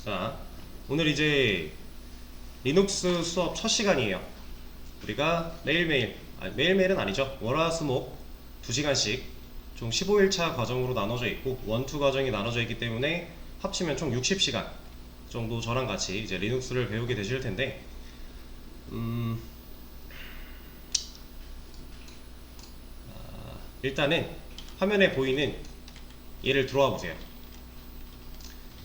자, 오늘 이제 리눅스 수업 첫 시간이에요. 우리가 매일매일은 아니죠. 월화수목 2시간씩 총 15일차 과정으로 나눠져 있고 원투 과정이 나눠져 있기 때문에 합치면 총 60시간 정도 저랑 같이 이제 리눅스를 배우게 되실 텐데, 일단은 화면에 보이는 얘를 들어와 보세요.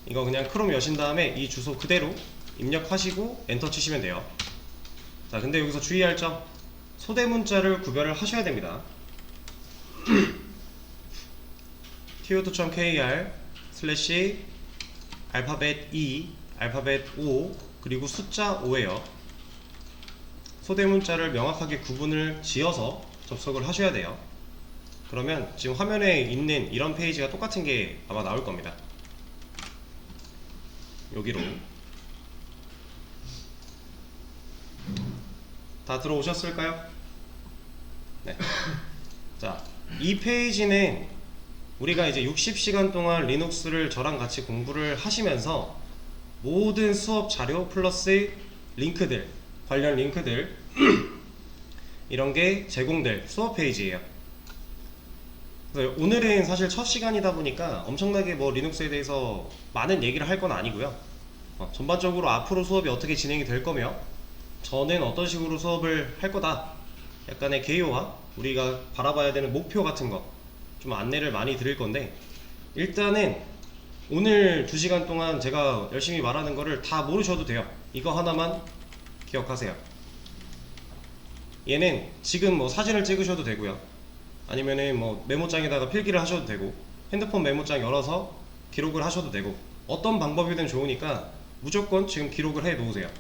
이거 그냥 크롬 여신 다음에 이 주소 그대로 입력하시고 엔터 치시면 돼요. 자, 근데 여기서 주의할 점, 소대문자를 구별을 하셔야 됩니다. tod.kr 슬래시 알파벳 2 알파벳 5 그리고 숫자 5에요. 소대문자를 명확하게 구분을 지어서 접속을 하셔야 돼요. 그러면 지금 화면에 있는 이런 페이지가 똑같은 게 아마 나올 겁니다. 여기로 다 들어오셨을까요? 네. 자, 이 페이지는 우리가 이제 60시간 동안 리눅스를 저랑 같이 공부를 하시면서 모든 수업 자료 플러스 링크들, 관련 링크들 이런 게 제공될 수업 페이지예요. 그래서 오늘은 사실 첫 시간이다 보니까 엄청나게 뭐 리눅스에 대해서 많은 얘기를 할 건 아니고요. 전반적으로 앞으로 수업이 어떻게 진행이 될 거며 저는 어떤 식으로 수업을 할 거다, 약간의 개요와 우리가 바라봐야 되는 목표 같은 거 좀 안내를 많이 드릴 건데, 일단은 오늘 2시간 동안 제가 열심히 말하는 거를 다 모르셔도 돼요. 이거 하나만 기억하세요. 얘는 지금 뭐 사진을 찍으셔도 되고요, 아니면은 뭐 메모장에다가 필기를 하셔도 되고, 핸드폰 메모장 열어서 기록을 하셔도 되고, 어떤 방법이든 좋으니까 무조건 지금 기록을 해 놓으세요.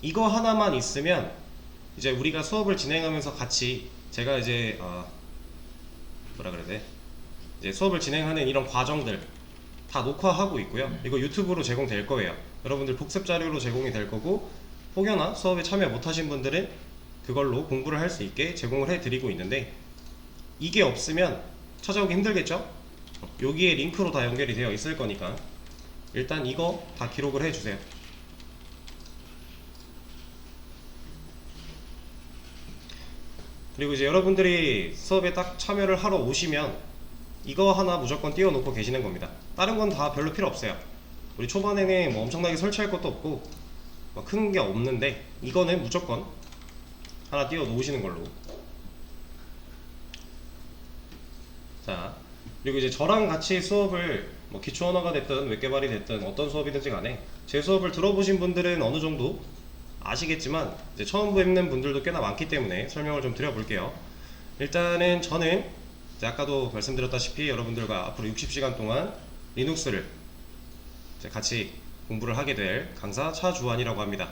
이거 하나만 있으면 이제 우리가 수업을 진행하면서 같이 제가 이제 뭐라 그래야 돼? 이제 수업을 진행하는 이런 과정들 다 녹화하고 있고요. 이거 유튜브로 제공될 거예요. 여러분들 복습 자료로 제공이 될 거고, 혹여나 수업에 참여 못하신 분들은 그걸로 공부를 할 수 있게 제공을 해드리고 있는데, 이게 없으면 찾아오기 힘들겠죠? 여기에 링크로 다 연결이 되어 있을 거니까 일단 이거 다 기록을 해주세요. 그리고 이제 여러분들이 수업에 딱 참여를 하러 오시면 이거 하나 무조건 띄워놓고 계시는 겁니다. 다른 건 다 별로 필요 없어요. 우리 초반에는 뭐 엄청나게 설치할 것도 없고 뭐 큰 게 없는데, 이거는 무조건 하나 띄워 놓으시는 걸로. 자, 그리고 이제 저랑 같이 수업을 뭐 기초 언어가 됐든 웹개발이 됐든 어떤 수업이든지 간에 제 수업을 들어보신 분들은 어느 정도 아시겠지만, 이제 처음 뵙는 분들도 꽤나 많기 때문에 설명을 좀 드려볼게요. 일단은 저는 이제 아까도 말씀드렸다시피 여러분들과 앞으로 60시간 동안 리눅스를 이제 같이 공부를 하게 될 강사 차주환이라고 합니다.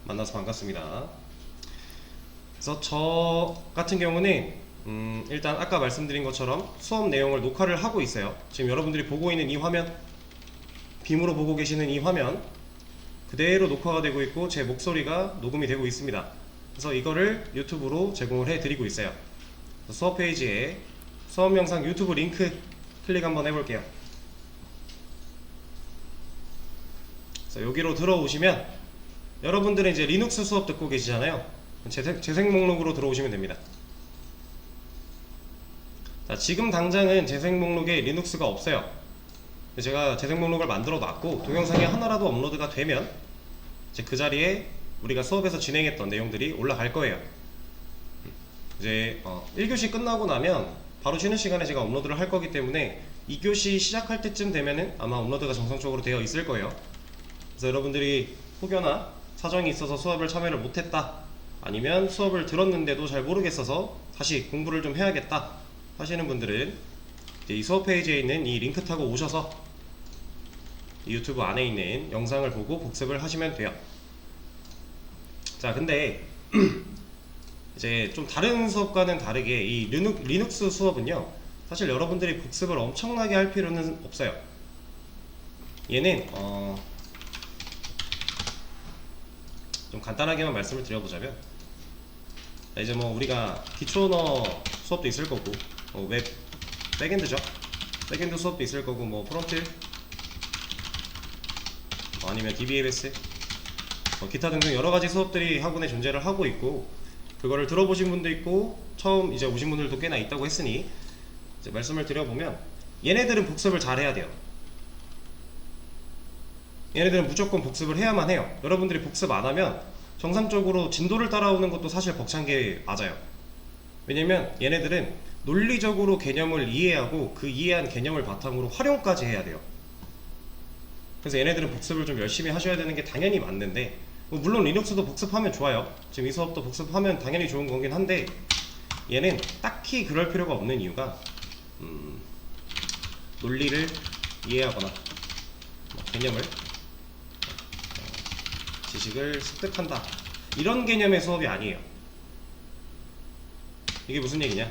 만나서 반갑습니다. 그래서 저 같은 경우는 일단 아까 말씀드린 것처럼 수업 내용을 녹화를 하고 있어요. 지금 여러분들이 보고 있는 이 화면, 빔으로 보고 계시는 이 화면 그대로 녹화가 되고 있고 제 목소리가 녹음이 되고 있습니다. 그래서 이거를 유튜브로 제공을 해드리고 있어요. 수업 페이지에 수업 영상 유튜브 링크 클릭 한번 해볼게요. 그래서 여기로 들어오시면 여러분들은 이제 리눅스 수업 듣고 계시잖아요. 재생 목록으로 들어오시면 됩니다. 자, 지금 당장은 재생 목록에 리눅스가 없어요. 제가 재생 목록을 만들어 놨고 동영상이 하나라도 업로드가 되면 이제 그 자리에 우리가 수업에서 진행했던 내용들이 올라갈 거예요. 이제 1교시 끝나고 나면 바로 쉬는 시간에 제가 업로드를 할 거기 때문에 2교시 시작할 때쯤 되면은 아마 업로드가 정상적으로 되어 있을 거예요. 그래서 여러분들이 혹여나 사정이 있어서 수업을 참여를 못했다, 아니면 수업을 들었는데도 잘 모르겠어서 다시 공부를 좀 해야겠다 하시는 분들은 이제 이 수업 페이지에 있는 이 링크 타고 오셔서 유튜브 안에 있는 영상을 보고 복습을 하시면 돼요. 자, 근데 이제 좀 다른 수업과는 다르게 이 리눅스 수업은요, 사실 여러분들이 복습을 엄청나게 할 필요는 없어요. 얘는 좀 간단하게만 말씀을 드려보자면, 이제 뭐 우리가 기초 언어 수업도 있을 거고 웹 백엔드죠. 백엔드 수업도 있을 거고, 뭐 프론트 아니면 DBMS 기타 등등 여러 가지 수업들이 학원에 존재를 하고 있고, 그거를 들어보신 분도 있고 처음 이제 오신 분들도 꽤나 있다고 했으니 이제 말씀을 드려보면, 얘네들은 복습을 잘 해야 돼요. 얘네들은 무조건 복습을 해야만 해요. 여러분들이 복습 안 하면 정상적으로 진도를 따라오는 것도 사실 벅찬 게 맞아요. 왜냐면 얘네들은 논리적으로 개념을 이해하고 그 이해한 개념을 바탕으로 활용까지 해야 돼요. 그래서 얘네들은 복습을 좀 열심히 하셔야 되는 게 당연히 맞는데, 뭐 물론 리눅스도 복습하면 좋아요. 지금 이 수업도 복습하면 당연히 좋은 거긴 한데, 얘는 딱히 그럴 필요가 없는 이유가 논리를 이해하거나 개념을 지식을 습득한다, 이런 개념의 수업이 아니에요. 이게 무슨 얘기냐?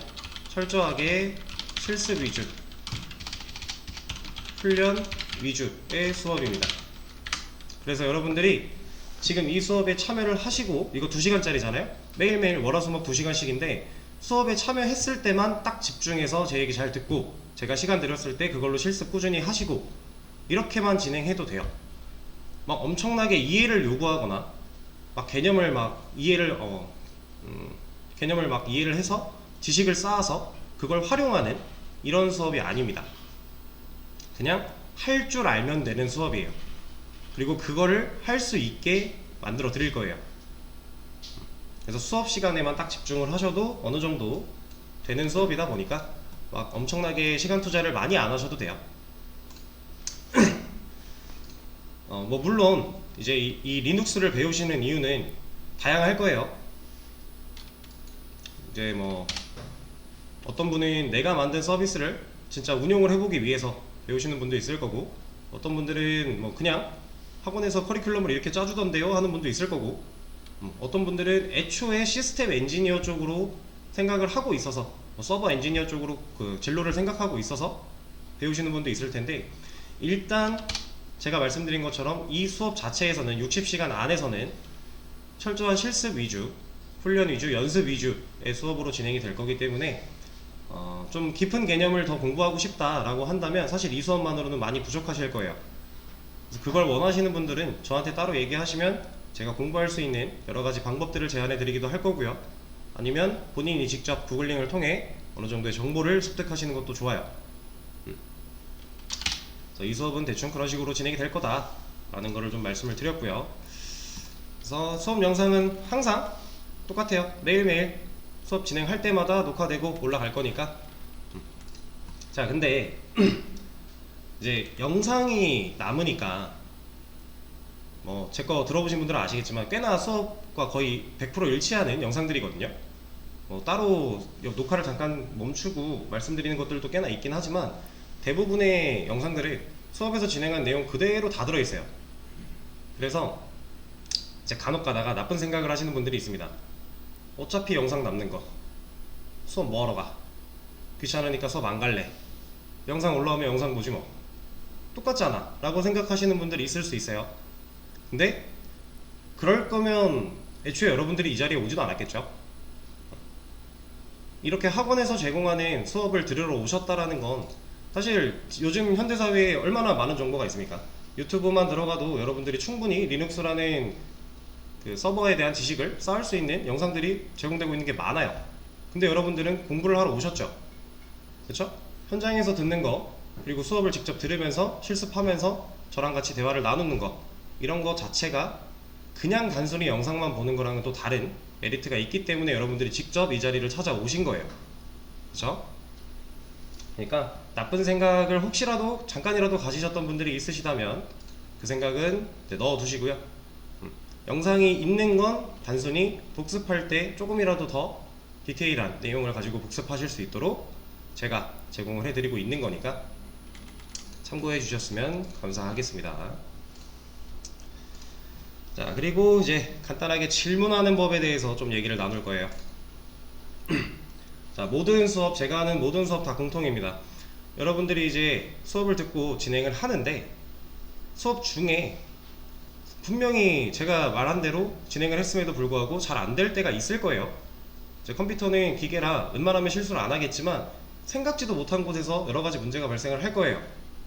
철저하게 실습 위주, 훈련 위주의 수업입니다. 그래서 여러분들이 지금 이 수업에 참여를 하시고, 이거 2시간짜리잖아요? 매일매일 월화수목 2시간씩인데 수업에 참여했을 때만 딱 집중해서 제 얘기 잘 듣고, 제가 시간 드렸을 때 그걸로 실습 꾸준히 하시고, 이렇게만 진행해도 돼요. 막 엄청나게 이해를 요구하거나 막 개념을 막 이해를 해서 지식을 쌓아서 그걸 활용하는 이런 수업이 아닙니다. 그냥 할 줄 알면 되는 수업이에요. 그리고 그거를 할 수 있게 만들어 드릴 거예요. 그래서 수업 시간에만 딱 집중을 하셔도 어느 정도 되는 수업이다 보니까 막 엄청나게 시간 투자를 많이 안 하셔도 돼요. 뭐 물론 이제 이 리눅스를 배우시는 이유는 다양할 거예요. 이제 뭐 어떤 분은 내가 만든 서비스를 진짜 운용을 해보기 위해서 배우시는 분도 있을 거고, 어떤 분들은 뭐 그냥 학원에서 커리큘럼을 이렇게 짜주던데요 하는 분도 있을 거고, 어떤 분들은 애초에 시스템 엔지니어 쪽으로 생각을 하고 있어서 뭐 서버 엔지니어 쪽으로 그 진로를 생각하고 있어서 배우시는 분도 있을 텐데, 일단 제가 말씀드린 것처럼 이 수업 자체에서는 60시간 안에서는 철저한 실습 위주, 훈련 위주, 연습 위주의 수업으로 진행이 될 거기 때문에 좀 깊은 개념을 더 공부하고 싶다라고 한다면 사실 이 수업만으로는 많이 부족하실 거예요. 그래서 그걸 원하시는 분들은 저한테 따로 얘기하시면 제가 공부할 수 있는 여러 가지 방법들을 제안해 드리기도 할 거고요. 아니면 본인이 직접 구글링을 통해 어느 정도의 정보를 습득하시는 것도 좋아요. 그래서 이 수업은 대충 그런 식으로 진행이 될 거다 라는 거를 좀 말씀을 드렸고요. 그래서 수업 영상은 항상 똑같아요. 매일매일 수업 진행할 때마다 녹화되고 올라갈 거니까. 자, 근데 이제 영상이 남으니까 뭐 제 거 들어보신 분들은 아시겠지만 꽤나 수업과 거의 100% 일치하는 영상들이거든요. 뭐 따로 녹화를 잠깐 멈추고 말씀드리는 것들도 꽤나 있긴 하지만 대부분의 영상들이 수업에서 진행한 내용 그대로 다 들어있어요. 그래서 이제 간혹 가다가 나쁜 생각을 하시는 분들이 있습니다. 어차피 영상 남는 거 수업 뭐하러 가? 귀찮으니까 수업 안 갈래. 영상 올라오면 영상 보지 뭐. 똑같잖아 라고 생각하시는 분들이 있을 수 있어요. 근데 그럴 거면 애초에 여러분들이 이 자리에 오지도 않았겠죠. 이렇게 학원에서 제공하는 수업을 들으러 오셨다라는 건 사실 요즘 현대사회에 얼마나 많은 정보가 있습니까? 유튜브만 들어가도 여러분들이 충분히 리눅스라는 그 서버에 대한 지식을 쌓을 수 있는 영상들이 제공되고 있는 게 많아요. 근데 여러분들은 공부를 하러 오셨죠? 그쵸? 현장에서 듣는 거, 그리고 수업을 직접 들으면서 실습하면서 저랑 같이 대화를 나누는 거, 이런 거 자체가 그냥 단순히 영상만 보는 거랑은 또 다른 메리트가 있기 때문에 여러분들이 직접 이 자리를 찾아오신 거예요. 그쵸? 그러니까 나쁜 생각을 혹시라도 잠깐이라도 가지셨던 분들이 있으시다면 그 생각은 이제 넣어두시고요. 영상이 있는 건 단순히 복습할 때 조금이라도 더 디테일한 내용을 가지고 복습하실 수 있도록 제가 제공을 해드리고 있는 거니까 참고해 주셨으면 감사하겠습니다. 자, 그리고 이제 간단하게 질문하는 법에 대해서 좀 얘기를 나눌 거예요. 자, 모든 수업, 제가 하는 모든 수업 다 공통입니다. 여러분들이 이제 수업을 듣고 진행을 하는데 수업 중에 분명히 제가 말한 대로 진행을 했음에도 불구하고 잘 안 될 때가 있을 거예요. 제 컴퓨터는 기계라 웬만하면 실수를 안 하겠지만 생각지도 못한 곳에서 여러가지 문제가 발생을 할 거예요.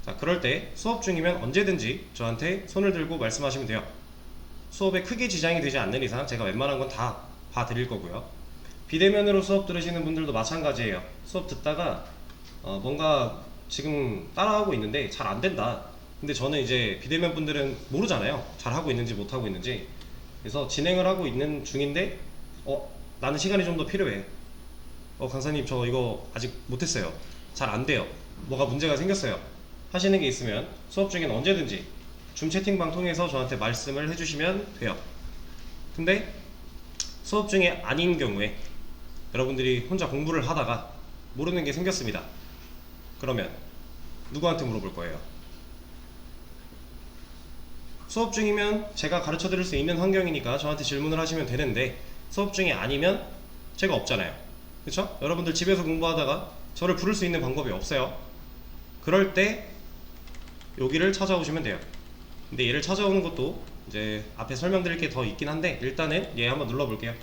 자, 그럴 때 수업 중이면 언제든지 저한테 손을 들고 말씀하시면 돼요. 수업에 크게 지장이 되지 않는 이상 제가 웬만한 건 다 봐드릴 거고요. 비대면으로 수업 들으시는 분들도 마찬가지예요. 수업 듣다가 뭔가 지금 따라하고 있는데 잘 안 된다. 근데 저는 이제 비대면 분들은 모르잖아요. 잘 하고 있는지 못 하고 있는지. 그래서 진행을 하고 있는 중인데 나는 시간이 좀 더 필요해. 강사님 저 이거 아직 못했어요. 잘 안 돼요. 뭐가 문제가 생겼어요. 하시는 게 있으면 수업 중엔 언제든지 줌 채팅방 통해서 저한테 말씀을 해주시면 돼요. 근데 수업 중에 아닌 경우에 여러분들이 혼자 공부를 하다가 모르는 게 생겼습니다. 그러면 누구한테 물어볼 거예요? 수업 중이면 제가 가르쳐 드릴 수 있는 환경이니까 저한테 질문을 하시면 되는데 수업 중이 아니면 제가 없잖아요. 그쵸? 여러분들 집에서 공부하다가 저를 부를 수 있는 방법이 없어요. 그럴 때 여기를 찾아오시면 돼요. 근데 얘를 찾아오는 것도 이제 앞에 설명드릴 게 더 있긴 한데 일단은 얘 한번 눌러볼게요.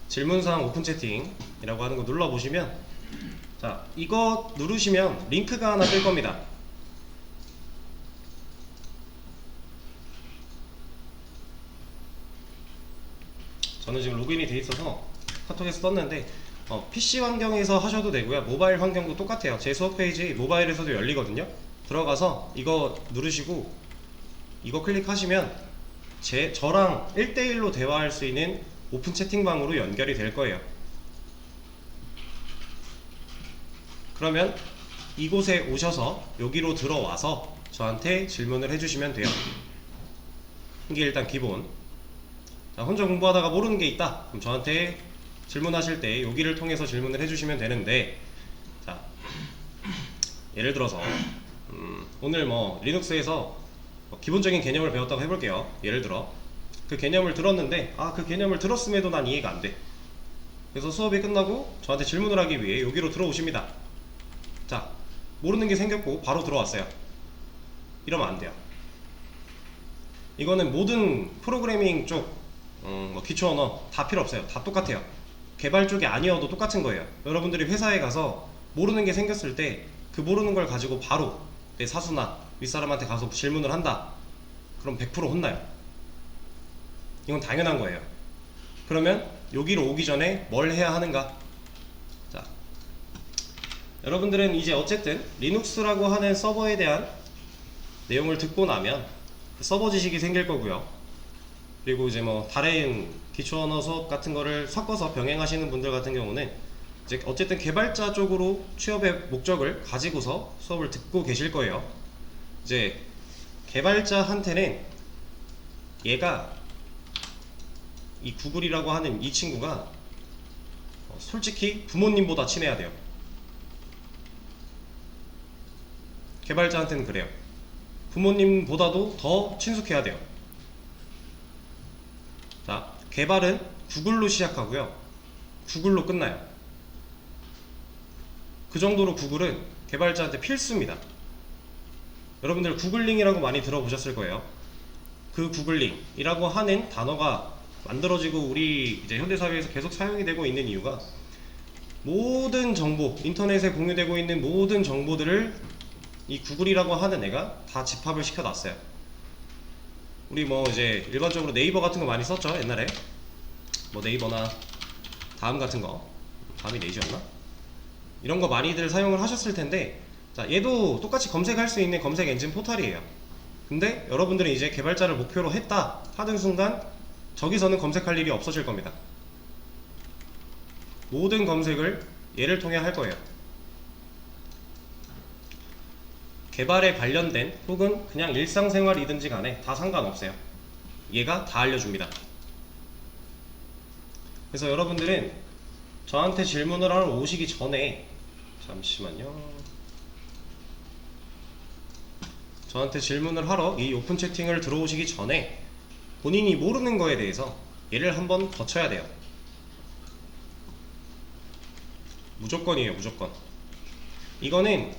질문사항 오픈 채팅이라고 하는 거 눌러보시면, 자, 이거 누르시면 링크가 하나 뜰 겁니다. 저는 지금 로그인이 돼 있어서 카톡에서 떴는데 PC 환경에서 하셔도 되고요. 모바일 환경도 똑같아요. 제 수업 페이지 모바일에서도 열리거든요. 들어가서 이거 누르시고 이거 클릭하시면 저랑 1대1로 대화할 수 있는 오픈 채팅방으로 연결이 될 거예요. 그러면 이곳에 오셔서 여기로 들어와서 저한테 질문을 해주시면 돼요. 이게 일단 기본. 자, 혼자 공부하다가 모르는 게 있다. 그럼 저한테 질문하실 때 여기를 통해서 질문을 해주시면 되는데, 자, 예를 들어서 오늘 리눅스에서 기본적인 개념을 배웠다고 해볼게요. 예를 들어 그 개념을 들었는데 그 개념을 들었음에도 난 이해가 안 돼. 그래서 수업이 끝나고 저한테 질문을 하기 위해 여기로 들어오십니다. 자, 모르는 게 생겼고 바로 들어왔어요. 이러면 안 돼요. 이거는 모든 프로그래밍 쪽 기초 언어 다 필요 없어요. 다 똑같아요. 개발 쪽이 아니어도 똑같은 거예요. 여러분들이 회사에 가서 모르는 게 생겼을 때 그 모르는 걸 가지고 바로 내 사수나 윗사람한테 가서 질문을 한다. 그럼 100% 혼나요. 이건 당연한 거예요. 그러면 여기로 오기 전에 뭘 해야 하는가? 자, 여러분들은 이제 어쨌든 리눅스라고 하는 서버에 대한 내용을 듣고 나면 서버 지식이 생길 거고요. 그리고 이제 다른 기초 언어 수업 같은 거를 섞어서 병행하시는 분들 같은 경우는 이제 어쨌든 개발자 쪽으로 취업의 목적을 가지고서 수업을 듣고 계실 거예요. 이제 개발자한테는 얘가 이 구글이라고 하는 이 친구가 솔직히 부모님보다 친해야 돼요. 개발자한테는 그래요. 부모님보다도 더 친숙해야 돼요. 자, 개발은 구글로 시작하고요. 구글로 끝나요. 그 정도로 구글은 개발자한테 필수입니다. 여러분들 구글링이라고 많이 들어보셨을 거예요. 그 구글링이라고 하는 단어가 만들어지고 우리 이제 현대사회에서 계속 사용이 되고 있는 이유가 모든 정보, 인터넷에 공유되고 있는 모든 정보들을 이 구글이라고 하는 애가 다 집합을 시켜놨어요. 우리 이제 일반적으로 네이버 같은 거 많이 썼죠, 옛날에. 네이버나 다음 같은 거. 다음이 네이지였나? 이런 거 많이들 사용을 하셨을 텐데, 자, 얘도 똑같이 검색할 수 있는 검색 엔진 포털이에요. 근데 여러분들은 이제 개발자를 목표로 했다 하는 순간 저기서는 검색할 일이 없어질 겁니다. 모든 검색을 얘를 통해 할 거예요. 개발에 관련된 혹은 그냥 일상생활이든지 간에 다 상관없어요. 얘가 다 알려줍니다. 그래서 여러분들은 저한테 질문을 하러 오시기 전에, 잠시만요, 저한테 질문을 하러 이 오픈 채팅을 들어오시기 전에 본인이 모르는 거에 대해서 얘를 한번 거쳐야 돼요. 무조건이에요, 무조건. 이거는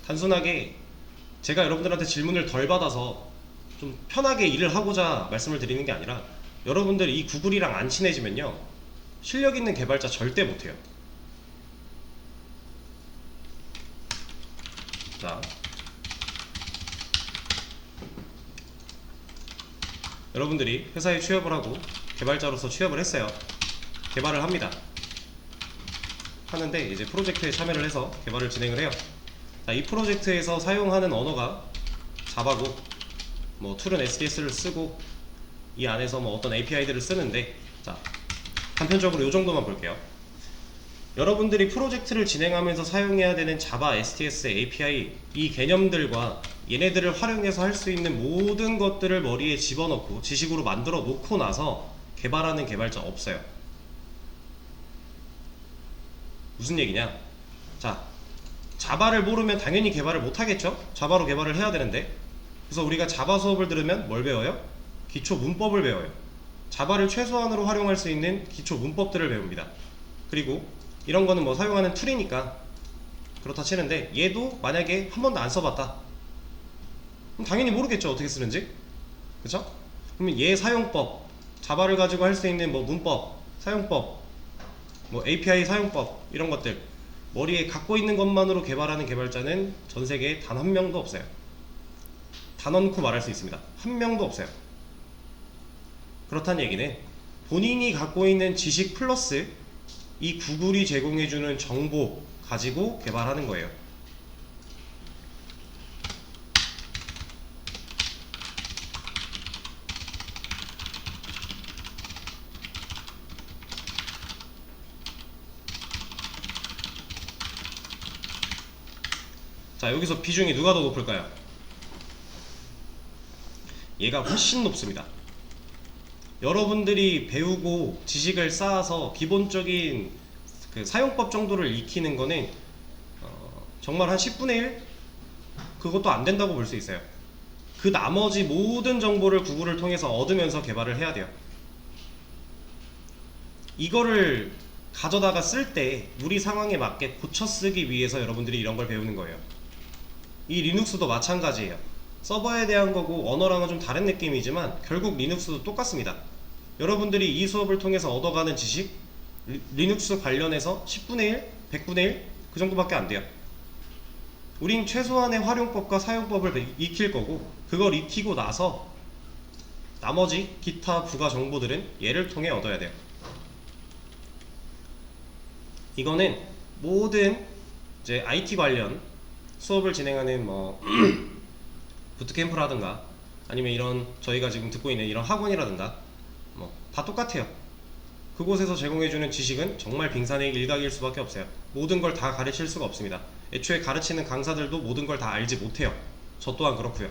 단순하게 제가 여러분들한테 질문을 덜 받아서 좀 편하게 일을 하고자 말씀을 드리는 게 아니라, 여러분들 이 구글이랑 안 친해지면요 실력 있는 개발자 절대 못해요. 자, 여러분들이 회사에 취업을 하고 개발자로서 취업을 했어요. 개발을 합니다. 하는데 이제 프로젝트에 참여를 해서 개발을 진행을 해요. 자, 이 프로젝트에서 사용하는 언어가 자바고 뭐 툴은 SDS를 쓰고 이 안에서 뭐 어떤 API들을 쓰는데, 자, 단편적으로 이 정도만 볼게요. 여러분들이 프로젝트를 진행하면서 사용해야 되는 자바, STS, API 이 개념들과 얘네들을 활용해서 할 수 있는 모든 것들을 머리에 집어넣고 지식으로 만들어 놓고 나서 개발하는 개발자 없어요. 무슨 얘기냐? 자, 자바를 모르면 당연히 개발을 못하겠죠? 자바로 개발을 해야 되는데, 그래서 우리가 자바 수업을 들으면 뭘 배워요? 기초 문법을 배워요. 자바를 최소한으로 활용할 수 있는 기초 문법들을 배웁니다. 그리고 이런 거는 뭐 사용하는 툴이니까 그렇다 치는데, 얘도 만약에 한 번도 안 써봤다, 그럼 당연히 모르겠죠, 어떻게 쓰는지. 그쵸? 그러면 얘 사용법, 자바를 가지고 할 수 있는 뭐 문법, 사용법, 뭐 API 사용법, 이런 것들 머리에 갖고 있는 것만으로 개발하는 개발자는 전 세계에 단 한 명도 없어요. 단언코 말할 수 있습니다. 한 명도 없어요. 그렇다는 얘기는 본인이 갖고 있는 지식 플러스 이 구글이 제공해주는 정보 가지고 개발하는 거예요. 자, 여기서 비중이 누가 더 높을까요? 얘가 훨씬 높습니다. 여러분들이 배우고 지식을 쌓아서 기본적인 그 사용법 정도를 익히는 거는 정말 한 10분의 1? 그것도 안 된다고 볼 수 있어요. 그 나머지 모든 정보를 구글을 통해서 얻으면서 개발을 해야 돼요. 이거를 가져다가 쓸 때 우리 상황에 맞게 고쳐 쓰기 위해서 여러분들이 이런 걸 배우는 거예요. 이 리눅스도 마찬가지예요. 서버에 대한 거고 언어랑은 좀 다른 느낌이지만 결국 리눅스도 똑같습니다. 여러분들이 이 수업을 통해서 얻어가는 지식, 리눅스 관련해서 10분의 1, 100분의 1? 그 정도밖에 안 돼요. 우린 최소한의 활용법과 사용법을 익힐 거고, 그걸 익히고 나서 나머지 기타 부가 정보들은 얘를 통해 얻어야 돼요. 이거는 모든 이제 IT 관련 수업을 진행하는 뭐 부트캠프라든가 아니면 이런 저희가 지금 듣고 있는 이런 학원이라든가 뭐 다 똑같아요. 그곳에서 제공해주는 지식은 정말 빙산의 일각일 수밖에 없어요. 모든 걸 다 가르칠 수가 없습니다. 애초에 가르치는 강사들도 모든 걸 다 알지 못해요. 저 또한 그렇고요.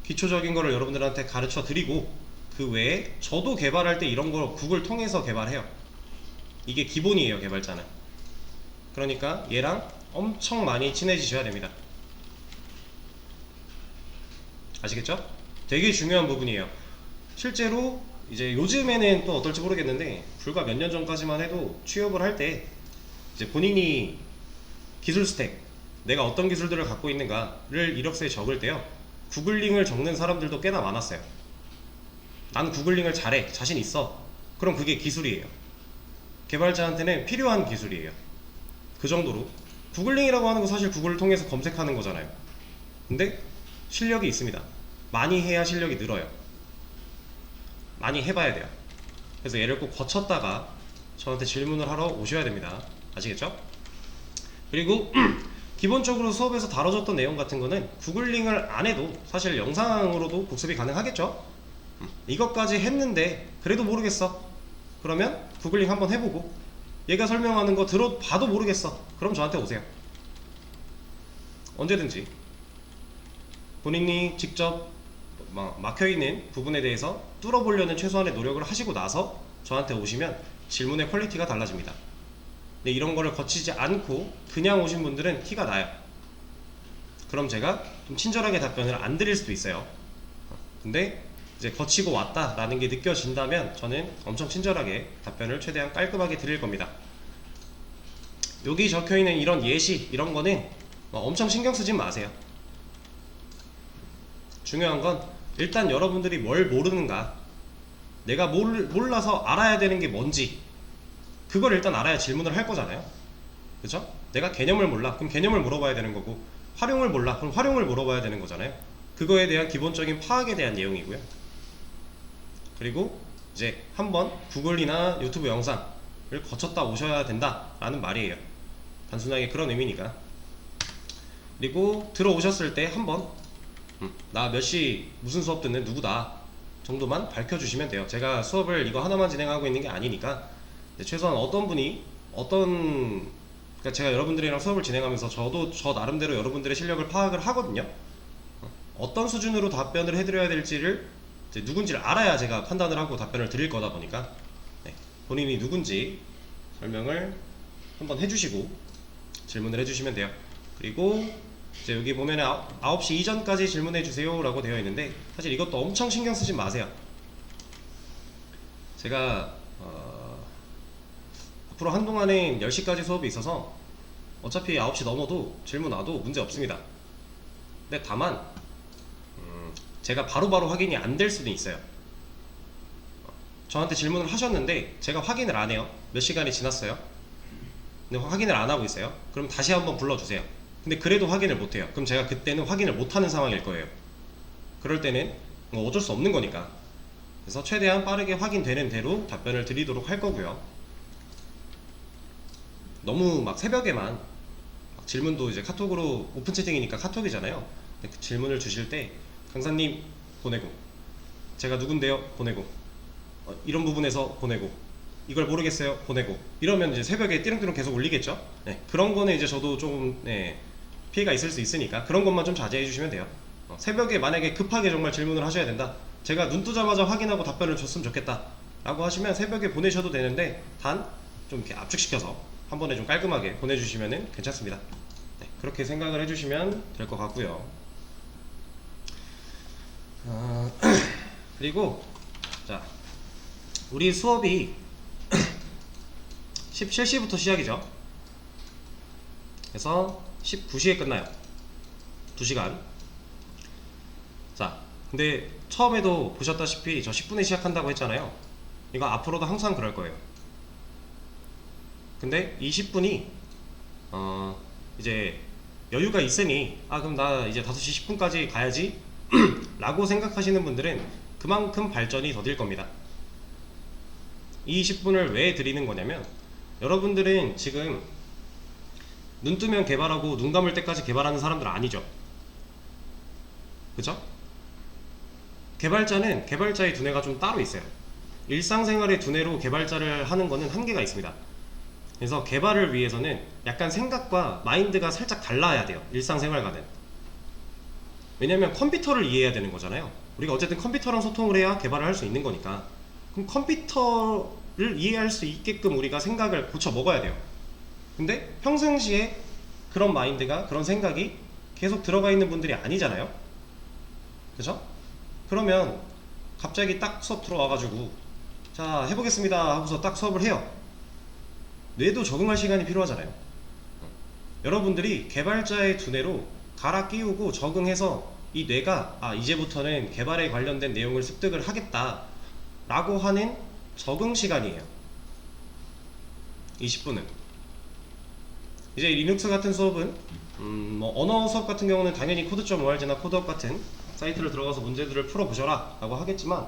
기초적인 거를 여러분들한테 가르쳐 드리고, 그 외에 저도 개발할 때 이런 걸 구글 통해서 개발해요. 이게 기본이에요, 개발자는. 그러니까 얘랑 엄청 많이 친해지셔야 됩니다. 아시겠죠? 되게 중요한 부분이에요. 실제로 이제 요즘에는 또 어떨지 모르겠는데, 불과 몇 년 전까지만 해도 취업을 할 때 이제 본인이 기술 스택, 내가 어떤 기술들을 갖고 있는가를 이력서에 적을 때요, 구글링을 적는 사람들도 꽤나 많았어요. 난 구글링을 잘해, 자신 있어. 그럼 그게 기술이에요. 개발자한테는 필요한 기술이에요. 그 정도로 구글링이라고 하는 거 사실 구글을 통해서 검색하는 거잖아요. 근데 실력이 있습니다. 많이 해야 실력이 늘어요. 많이 해봐야 돼요. 그래서 얘를 꼭 거쳤다가 저한테 질문을 하러 오셔야 됩니다. 아시겠죠? 그리고 기본적으로 수업에서 다뤄졌던 내용 같은 거는 구글링을 안 해도 사실 영상으로도 복습이 가능하겠죠? 이것까지 했는데 그래도 모르겠어. 그러면 구글링 한번 해보고, 얘가 설명하는 거 들어봐도 모르겠어. 그럼 저한테 오세요. 언제든지 본인이 직접 막혀있는 부분에 대해서 뚫어보려는 최소한의 노력을 하시고 나서 저한테 오시면 질문의 퀄리티가 달라집니다. 근데 이런 거를 거치지 않고 그냥 오신 분들은 티가 나요. 그럼 제가 좀 친절하게 답변을 안 드릴 수도 있어요. 근데 이제 거치고 왔다라는 게 느껴진다면 저는 엄청 친절하게 답변을 최대한 깔끔하게 드릴 겁니다. 여기 적혀있는 이런 예시, 이런 거는 엄청 신경 쓰지 마세요. 중요한 건 일단 여러분들이 뭘 모르는가, 내가 몰라서 알아야 되는 게 뭔지, 그걸 일단 알아야 질문을 할 거잖아요. 그쵸? 내가 개념을 몰라. 그럼 개념을 물어봐야 되는 거고, 활용을 몰라. 그럼 활용을 물어봐야 되는 거잖아요. 그거에 대한 기본적인 파악에 대한 내용이고요. 그리고 이제 한번 구글이나 유튜브 영상을 거쳤다 오셔야 된다라는 말이에요. 단순하게 그런 의미니까. 그리고 들어오셨을 때 한번 나 몇 시 무슨 수업 듣는 누구다 정도만 밝혀주시면 돼요. 제가 수업을 이거 하나만 진행하고 있는 게 아니니까 최소한 어떤 분이 그러니까 제가 여러분들이랑 수업을 진행하면서 저도 저 나름대로 여러분들의 실력을 파악을 하거든요. 어떤 수준으로 답변을 해드려야 될지를 누군지를 알아야 제가 판단을 하고 답변을 드릴 거다 보니까 본인이 누군지 설명을 한번 해주시고 질문을 해주시면 돼요. 그리고 이제 여기 보면 9시 이전까지 질문해주세요 라고 되어 있는데, 사실 이것도 엄청 신경 쓰지 마세요. 제가 앞으로 한동안은 10시까지 수업이 있어서 어차피 9시 넘어도 질문 와도 문제 없습니다. 근데 다만 제가 바로바로 확인이 안 될 수도 있어요. 저한테 질문을 하셨는데 제가 확인을 안 해요. 몇 시간이 지났어요. 근데 확인을 안 하고 있어요. 그럼 다시 한번 불러주세요. 근데 그래도 확인을 못 해요. 그럼 제가 그때는 확인을 못 하는 상황일 거예요. 그럴 때는 뭐 어쩔 수 없는 거니까. 그래서 최대한 빠르게 확인되는 대로 답변을 드리도록 할 거고요. 너무 막 새벽에만 막 질문도 이제 카톡으로, 오픈 채팅이니까 카톡이잖아요. 근데 그 질문을 주실 때 강사님 보내고, 제가 누군데요 보내고, 이런 부분에서 보내고, 이걸 모르겠어요 보내고, 이러면 이제 새벽에 띠릉띠릉 계속 울리겠죠. 그런 거는 이제 저도 좀 피해가 있을 수 있으니까 그런 것만 좀 자제해 주시면 돼요. 새벽에 만약에 급하게 정말 질문을 하셔야 된다, 제가 눈 뜨자마자 확인하고 답변을 줬으면 좋겠다 라고 하시면 새벽에 보내셔도 되는데, 단 좀 이렇게 압축시켜서 한 번에 좀 깔끔하게 보내주시면 괜찮습니다. 그렇게 생각을 해주시면 될 것 같고요. 그리고 자, 우리 수업이 17시부터 시작이죠. 그래서 19시에 끝나요. 2시간. 자, 근데 처음에도 보셨다시피 저 10분에 시작한다고 했잖아요. 이거 앞으로도 항상 그럴 거예요. 근데 이 10분이 이제 여유가 있으니 그럼 나 이제 5시 10분까지 가야지 라고 생각하시는 분들은 그만큼 발전이 더딜 겁니다. 이 10분을 왜 드리는 거냐면, 여러분들은 지금 눈 뜨면 개발하고 눈 감을 때까지 개발하는 사람들 아니죠. 그죠? 개발자는 개발자의 두뇌가 좀 따로 있어요. 일상생활의 두뇌로 개발자를 하는 거는 한계가 있습니다. 그래서 개발을 위해서는 약간 생각과 마인드가 살짝 달라야 돼요. 일상생활과는. 왜냐면 컴퓨터를 이해해야 되는 거잖아요. 우리가 어쨌든 컴퓨터랑 소통을 해야 개발을 할 수 있는 거니까. 그럼 컴퓨터를 이해할 수 있게끔 우리가 생각을 고쳐 먹어야 돼요. 근데 평상시에 그런 마인드가, 그런 생각이 계속 들어가 있는 분들이 아니잖아요. 그죠? 그러면 갑자기 딱 수업 들어와가지고 자 해보겠습니다 하고서 딱 수업을 해요. 뇌도 적응할 시간이 필요하잖아요. 여러분들이 개발자의 두뇌로 갈아 끼우고 적응해서 이 뇌가 이제부터는 개발에 관련된 내용을 습득을 하겠다 라고 하는 적응 시간이에요. 20분은. 이제 리눅스 같은 수업은 뭐 언어 수업 같은 경우는 당연히 코드.org나 코드업 같은 사이트를 들어가서 문제들을 풀어보셔라 라고 하겠지만,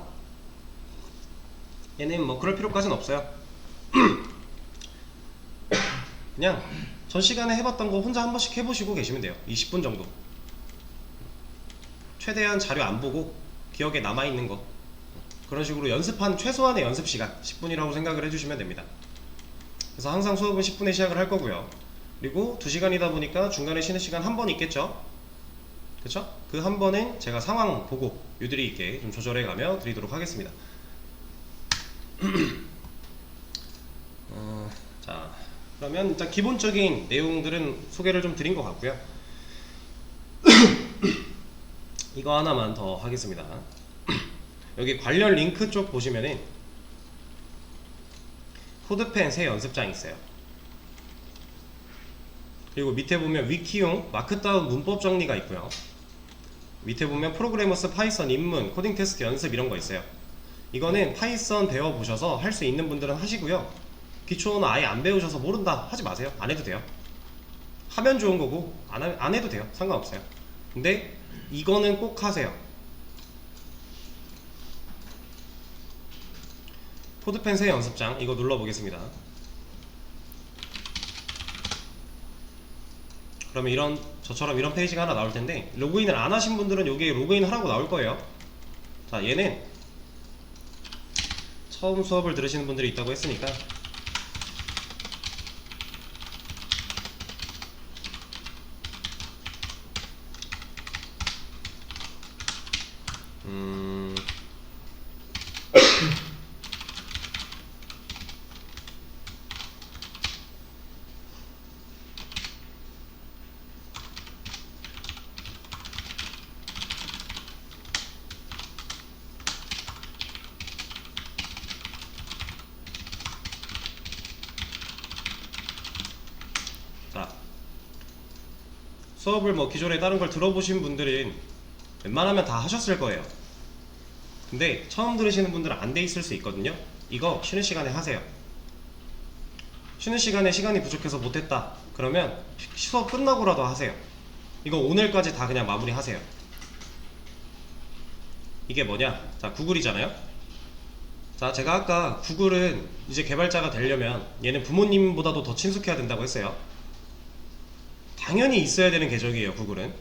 얘는 뭐 그럴 필요까지는 없어요. 그냥 전 시간에 해봤던 거 혼자 한 번씩 해보시고 계시면 돼요. 20분 정도. 최대한 자료 안 보고 기억에 남아있는 거, 그런 식으로 연습한 최소한의 연습 시간 10분이라고 생각을 해주시면 됩니다. 그래서 항상 수업은 10분에 시작을 할 거고요. 그리고 2시간이다 보니까 중간에 쉬는 시간 한 번 있겠죠. 그쵸? 그 한 번은 제가 상황 보고 유들이 있게 좀 조절해 가며 드리도록 하겠습니다. 자, 그러면 일단 기본적인 내용들은 소개를 좀 드린 것 같고요. 이거 하나만 더 하겠습니다. 여기 관련 링크 쪽 보시면은 코드펜 새 연습장이 있어요. 그리고 밑에 보면 위키용 마크다운 문법 정리가 있고요. 밑에 보면 프로그래머스 파이썬 입문, 코딩 테스트 연습 이런 거 있어요. 이거는 파이썬 배워보셔서 할 수 있는 분들은 하시고요. 기초는 아예 안 배우셔서 모른다 하지 마세요. 안 해도 돼요. 하면 좋은 거고 안 해도 돼요. 상관없어요. 근데 이거는 꼭 하세요. 코드펜 새 연습장 이거 눌러보겠습니다. 그러면 저처럼 이런 페이지가 하나 나올 텐데, 로그인을 안 하신 분들은 여기에 로그인 하라고 나올 거예요. 자, 얘는 처음 수업을 들으시는 분들이 있다고 했으니까 자, 수업을 뭐 기존에 다른 걸 들어보신 분들은 웬만하면 다 하셨을 거예요. 근데 처음 들으시는 분들은 안 돼 있을 수 있거든요. 이거 쉬는 시간에 하세요. 쉬는 시간에 시간이 부족해서 못했다 그러면 수업 끝나고라도 하세요. 이거 오늘까지 다 그냥 마무리 하세요. 이게 뭐냐, 자, 구글이잖아요. 자, 제가 아까 구글은 이제 개발자가 되려면 얘는 부모님보다도 더 친숙해야 된다고 했어요. 당연히 있어야 되는 계정이에요. 구글은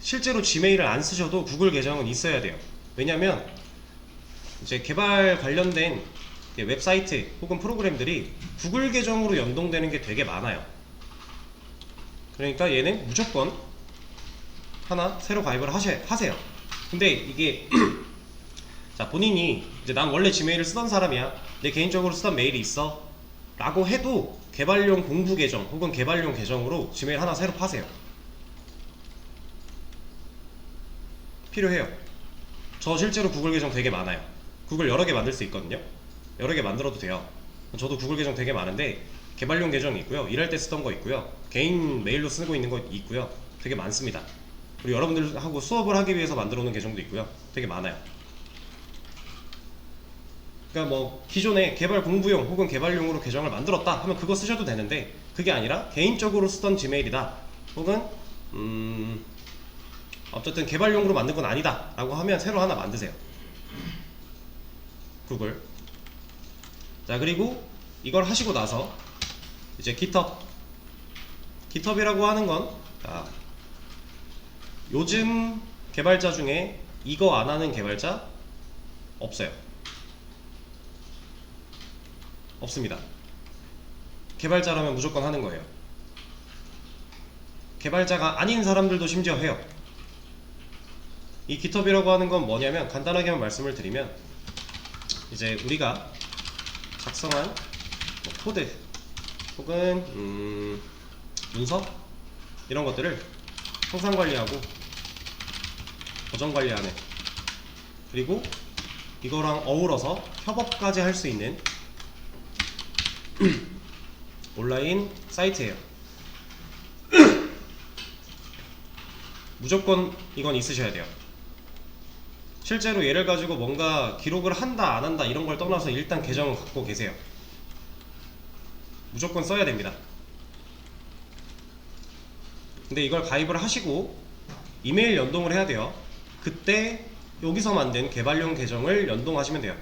실제로 지메일을 안 쓰셔도 구글 계정은 있어야 돼요. 왜냐면 이제 개발 관련된 웹사이트 혹은 프로그램들이 구글 계정으로 연동되는 게 되게 많아요. 그러니까 얘는 무조건 하나 새로 가입을 하세요. 근데 이게 자, 본인이 이제 난 원래 지메일을 쓰던 사람이야, 내 개인적으로 쓰던 메일이 있어 라고 해도 개발용 공부 계정 혹은 개발용 계정으로 지메일 하나 새로 파세요. 필요해요. 저 실제로 구글 계정 되게 많아요. 구글 여러 개 만들 수 있거든요. 여러 개 만들어도 돼요. 저도 구글 계정 되게 많은데 개발용 계정이 있고요, 일할 때 쓰던 거 있고요, 개인 메일로 쓰고 있는 거 있고요. 되게 많습니다. 그리고 여러분들하고 수업을 하기 위해서 만들어 놓은 계정도 있고요. 되게 많아요. 그러니까 뭐 기존에 개발 공부용 혹은 개발용으로 계정을 만들었다 하면 그거 쓰셔도 되는데, 그게 아니라 개인적으로 쓰던 지메일이다 혹은 어쨌든 개발용으로 만든 건 아니다 라고 하면 새로 하나 만드세요. 구글. 자, 그리고 이걸 하시고 나서 이제 깃허브이라고 하는 건, 자, 요즘 개발자 중에 이거 안 하는 개발자 없어요. 없습니다. 개발자라면 무조건 하는 거예요. 개발자가 아닌 사람들도 심지어 해요. 이 깃허브이라고 하는 건 뭐냐면, 간단하게만 말씀을 드리면 이제 우리가 작성한 뭐 코드 혹은 문서 이런 것들을 생산 관리하고 버전 관리하는, 그리고 이거랑 어우러서 협업까지 할 수 있는 온라인 사이트예요. 무조건 이건 있으셔야 돼요. 실제로 얘를 가지고 뭔가 기록을 한다 안 한다 이런 걸 떠나서 일단 계정을 갖고 계세요. 무조건 써야 됩니다. 근데 이걸 가입을 하시고 이메일 연동을 해야 돼요. 그때 여기서 만든 개발용 계정을 연동하시면 돼요.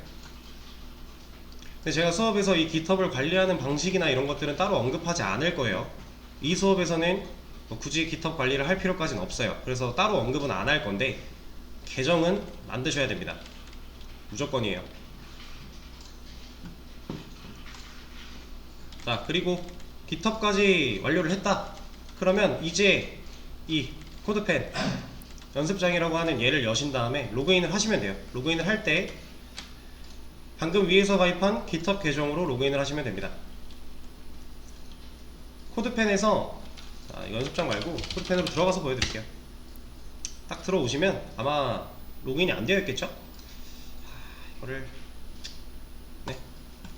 근데 제가 수업에서 이 깃허브를 관리하는 방식이나 이런 것들은 따로 언급하지 않을 거예요. 이 수업에서는 뭐 굳이 깃허브 관리를 할 필요까지는 없어요. 그래서 따로 언급은 안 할 건데 계정은 만드셔야 됩니다. 무조건이에요. 자, 그리고 깃허브까지 완료를 했다 그러면 이제 이 코드펜 연습장이라고 하는 얘를 여신 다음에 로그인을 하시면 돼요. 로그인을 할 때 방금 위에서 가입한 깃허브 계정으로 로그인을 하시면 됩니다. 코드펜에서, 자, 연습장 말고 코드펜으로 들어가서 보여드릴게요. 딱 들어오시면 아마 로그인이 안 되어 있겠죠? 이거를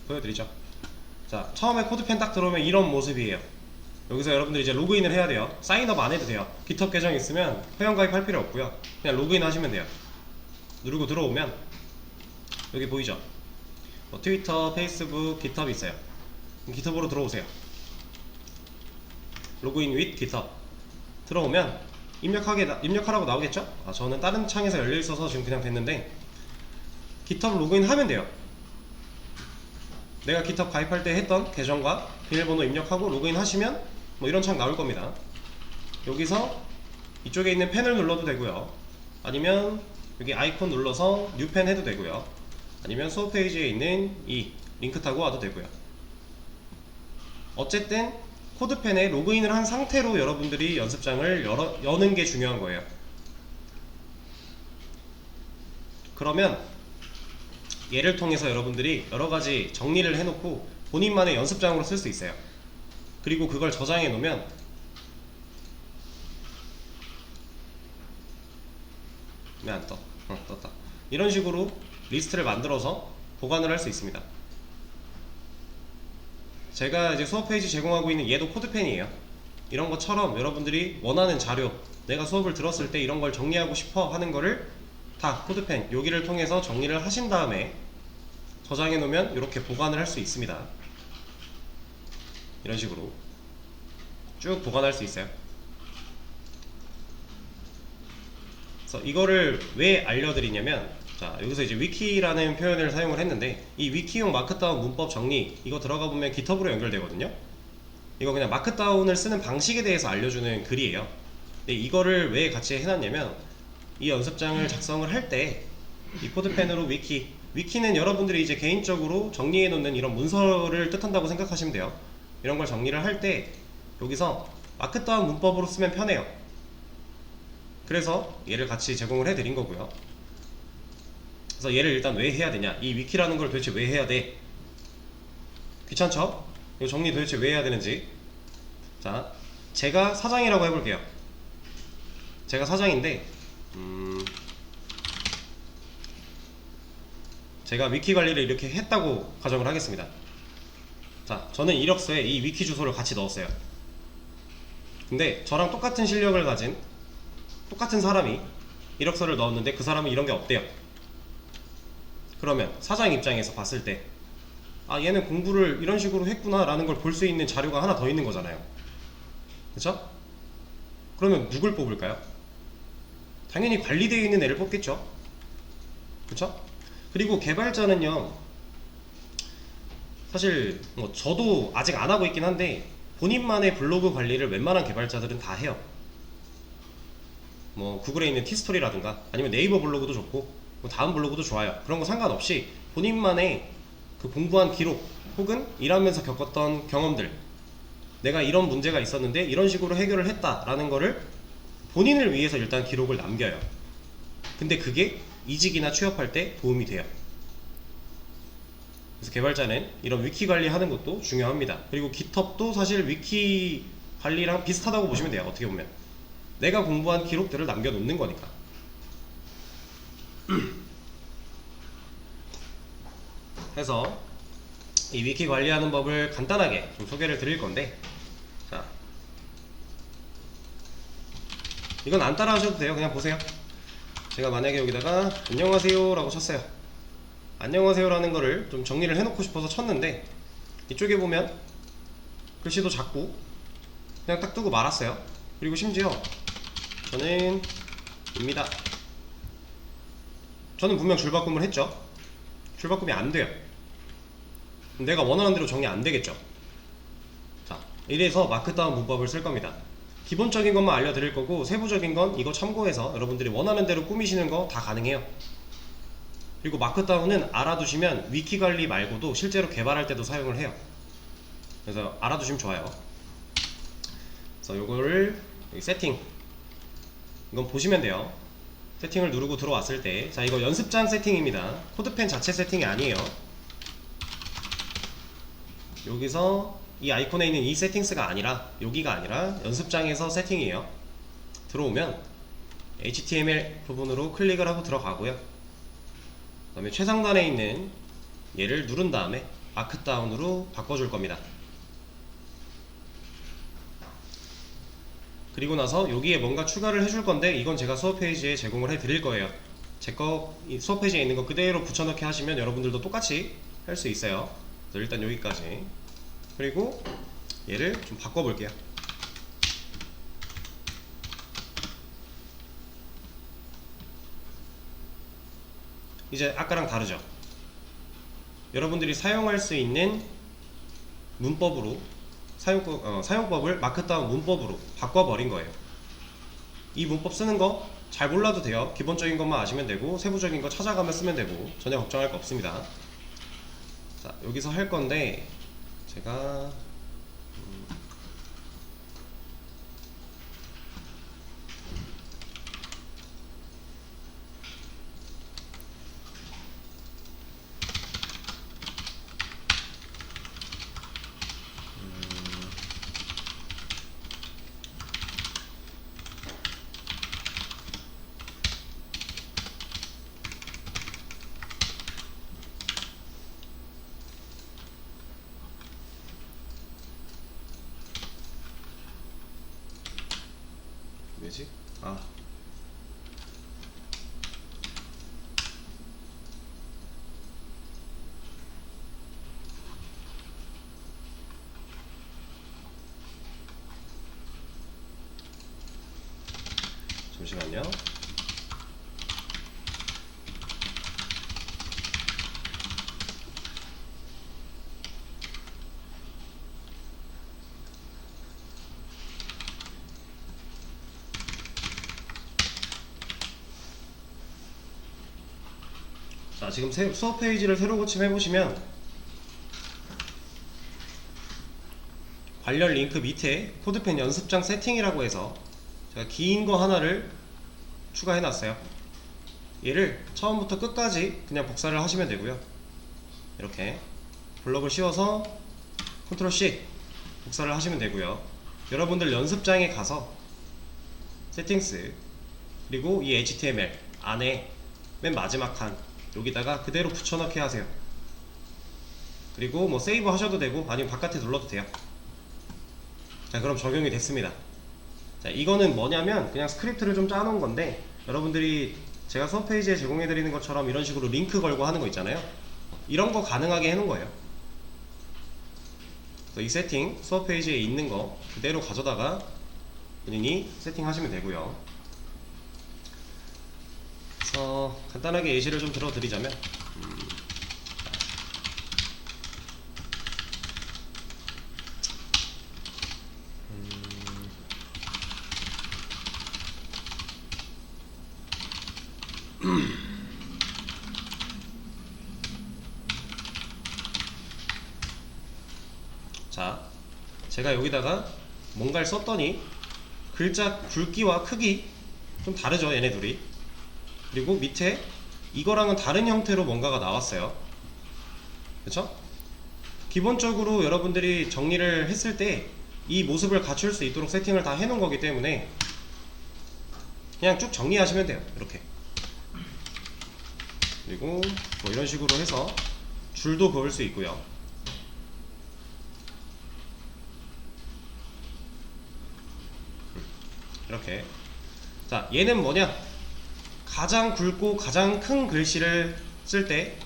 보여드리죠. 자, 처음에 코드펜 딱 들어오면 이런 모습이에요. 여기서 여러분들이 이제 로그인을 해야 돼요. 사인업 안 해도 돼요. 깃허브 계정 있으면 회원가입 할 필요 없고요. 그냥 로그인 하시면 돼요. 누르고 들어오면 여기 보이죠? 뭐 트위터, 페이스북, 깃허브 있어요. 깃허브로 들어오세요. 로그인 with GitHub 들어오면 입력하라고 나오겠죠? 저는 다른 창에서 열려있어서 지금 그냥 됐는데 GitHub 로그인 하면 돼요. 내가 GitHub 가입할 때 했던 계정과 비밀번호 입력하고 로그인 하시면 뭐 이런 창 나올 겁니다. 여기서 이쪽에 있는 펜을 눌러도 되고요, 아니면 여기 아이콘 눌러서 뉴 펜 해도 되고요, 아니면 수업 페이지에 있는 이 링크 타고 와도 되고요. 어쨌든 코드펜에 로그인을 한 상태로 여러분들이 연습장을 여는 게 중요한 거예요. 그러면 얘를 통해서 여러분들이 여러가지 정리를 해놓고 본인만의 연습장으로 쓸 수 있어요. 그리고 그걸 저장해 놓으면 왜 안 떠? 떴다. 이런 식으로 리스트를 만들어서 보관을 할 수 있습니다. 제가 이제 수업 페이지 제공하고 있는 얘도 코드펜이에요. 이런 것처럼 여러분들이 원하는 자료, 내가 수업을 들었을 때 이런 걸 정리하고 싶어 하는 거를 다 코드펜 여기를 통해서 정리를 하신 다음에 저장해 놓으면 이렇게 보관을 할 수 있습니다. 이런 식으로 쭉 보관할 수 있어요. 그래서 이거를 왜 알려드리냐면, 자, 여기서 이제 위키라는 표현을 사용을 했는데, 이 위키용 마크다운 문법 정리, 이거 들어가 보면 GitHub으로 연결되거든요. 이거 그냥 마크다운을 쓰는 방식에 대해서 알려주는 글이에요. 근데 이거를 왜 같이 해놨냐면, 이 연습장을 작성을 할 때 이 코드펜으로 위키는 여러분들이 이제 개인적으로 정리해 놓는 이런 문서를 뜻한다고 생각하시면 돼요. 이런 걸 정리를 할 때 여기서 마크다운 문법으로 쓰면 편해요. 그래서 얘를 같이 제공을 해 드린 거고요. 그래서 얘를 일단 왜 해야 되냐, 이 위키라는 걸 도대체 왜 해야 돼? 귀찮죠? 이거 정리 도대체 왜 해야 되는지. 자, 제가 사장이라고 해볼게요. 제가 사장인데 제가 위키 관리를 이렇게 했다고 가정을 하겠습니다. 자, 저는 이력서에 이 위키 주소를 같이 넣었어요. 근데 저랑 똑같은 실력을 가진 똑같은 사람이 이력서를 넣었는데 그 사람은 이런 게 없대요. 그러면 사장 입장에서 봤을 때 얘는 공부를 이런 식으로 했구나 라는 걸 볼 수 있는 자료가 하나 더 있는 거잖아요. 그쵸? 그러면 누굴 뽑을까요? 당연히 관리되어 있는 애를 뽑겠죠. 그쵸? 그리고 개발자는요, 사실 뭐 저도 아직 안 하고 있긴 한데 본인만의 블로그 관리를 웬만한 개발자들은 다 해요. 뭐 구글에 있는 티스토리라든가 아니면 네이버 블로그도 좋고 뭐 다음 블로그도 좋아요. 그런 거 상관없이 본인만의 그 공부한 기록 혹은 일하면서 겪었던 경험들, 내가 이런 문제가 있었는데 이런 식으로 해결을 했다라는 거를 본인을 위해서 일단 기록을 남겨요. 근데 그게 이직이나 취업할 때 도움이 돼요. 그래서 개발자는 이런 위키 관리하는 것도 중요합니다. 그리고 GitHub도 사실 위키 관리랑 비슷하다고 보시면 돼요. 어떻게 보면 내가 공부한 기록들을 남겨놓는 거니까. 그래서 이 위키 관리하는 법을 간단하게 좀 소개를 드릴 건데, 자, 이건 안 따라 하셔도 돼요. 그냥 보세요. 제가 만약에 여기다가 안녕하세요 라고 쳤어요. 안녕하세요 라는 거를 좀 정리를 해놓고 싶어서 쳤는데, 이쪽에 보면 글씨도 작고 그냥 딱 두고 말았어요. 그리고 심지어 저는 입니다. 저는 분명 줄바꿈을 했죠. 줄바꿈이 안 돼요. 내가 원하는 대로 정리 안 되겠죠. 자, 이래서 마크다운 문법을 쓸 겁니다. 기본적인 것만 알려드릴 거고 세부적인 건 이거 참고해서 여러분들이 원하는 대로 꾸미시는 거 다 가능해요. 그리고 마크다운은 알아두시면 위키 관리 말고도 실제로 개발할 때도 사용을 해요. 그래서 알아두시면 좋아요. 그래서 요거를 여기 세팅, 이건 보시면 돼요. 세팅을 누르고 들어왔을 때, 자, 이거 연습장 세팅입니다. 코드펜 자체 세팅이 아니에요. 여기서 이 아이콘에 있는 이 세팅스가 아니라, 여기가 아니라 연습장에서 세팅이에요. 들어오면 HTML 부분으로 클릭을 하고 들어가고요. 그 다음에 최상단에 있는 얘를 누른 다음에 마크다운으로 바꿔줄 겁니다. 그리고 나서 여기에 뭔가 추가를 해줄 건데, 이건 제가 수업 페이지에 제공을 해 드릴 거예요. 제 거 수업 페이지에 있는 거 그대로 붙여넣기 하시면 여러분들도 똑같이 할 수 있어요. 그래서 일단 여기까지. 그리고 얘를 좀 바꿔볼게요. 이제 아까랑 다르죠. 여러분들이 사용할 수 있는 문법으로 사용법을 마크다운 문법으로 바꿔버린 거예요. 이 문법 쓰는 거 잘 몰라도 돼요. 기본적인 것만 아시면 되고 세부적인 거 찾아가면 쓰면 되고 전혀 걱정할 거 없습니다. 자, 여기서 할 건데 제가 왜지? 아, 잠시만요. 자, 지금 수업 페이지를 새로 고침해 보시면 관련 링크 밑에 코드펜 연습장 세팅이라고 해서 제가 긴 거 하나를 추가해 놨어요. 얘를 처음부터 끝까지 그냥 복사를 하시면 되고요. 이렇게 블럭을 씌워서 컨트롤 C 복사를 하시면 되고요. 여러분들 연습장에 가서 세팅스 그리고 이 HTML 안에 맨 마지막 칸 여기다가 그대로 붙여넣기 하세요. 그리고 뭐 세이브 하셔도 되고 아니면 바깥에 눌러도 돼요. 자, 그럼 적용이 됐습니다. 자, 이거는 뭐냐면 그냥 스크립트를 좀 짜놓은 건데 여러분들이 제가 수업 페이지에 제공해드리는 것처럼 이런 식으로 링크 걸고 하는 거 있잖아요. 이런 거 가능하게 해놓은 거예요. 그래서 이 세팅 수업 페이지에 있는 거 그대로 가져다가 본인이 세팅하시면 되고요. 그래서 간단하게 예시를 좀 들어드리자면 자, 제가 여기다가 뭔가를 썼더니 글자 굵기와 크기 좀 다르죠, 얘네 둘이. 그리고 밑에 이거랑은 다른 형태로 뭔가가 나왔어요. 그쵸? 기본적으로 여러분들이 정리를 했을 때 이 모습을 갖출 수 있도록 세팅을 다 해놓은 거기 때문에 그냥 쭉 정리하시면 돼요. 이렇게. 그리고 뭐 이런 식으로 해서 줄도 그을 수 있고요. 이렇게. 자, 얘는 뭐냐? 가장 굵고 가장 큰 글씨를 쓸 때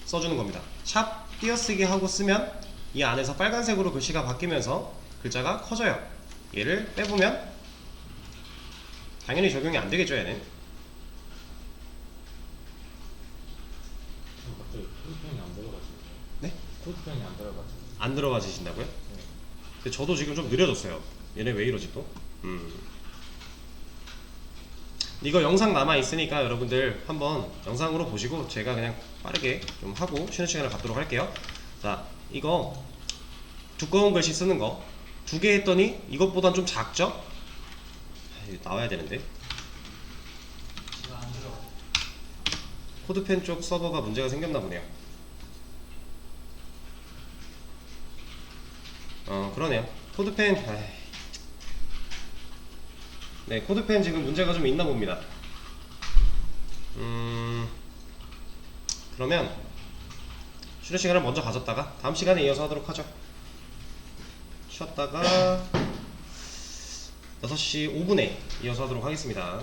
써주는 겁니다. 샵 띄어쓰기 하고 쓰면 이 안에서 빨간색으로 글씨가 바뀌면서 글자가 커져요. 얘를 빼보면 당연히 적용이 안 되겠죠, 얘는. 갑자기 코드펜이 안 들어가지고. 네? 코드펜이 안 들어가지고. 안 들어가지신다고요? 네. 근데 저도 지금 좀 느려졌어요. 얘네 왜 이러지 또? 이거 영상 남아 있으니까 여러분들 한번 영상으로 보시고 제가 그냥 빠르게 좀 하고 쉬는 시간을 갖도록 할게요. 자, 이거 두꺼운 글씨 쓰는 거 2개 했더니 이것보단 좀 작죠? 이거 나와야 되는데. 코드펜 쪽 서버가 문제가 생겼나 보네요. 그러네요. 코드펜, 네, 코드펜 지금 문제가 좀 있나 봅니다. 그러면 쉬는 시간을 먼저 가졌다가 다음 시간에 이어서 하도록 하죠. 쉬었다가 6시 5분에 이어서 하도록 하겠습니다.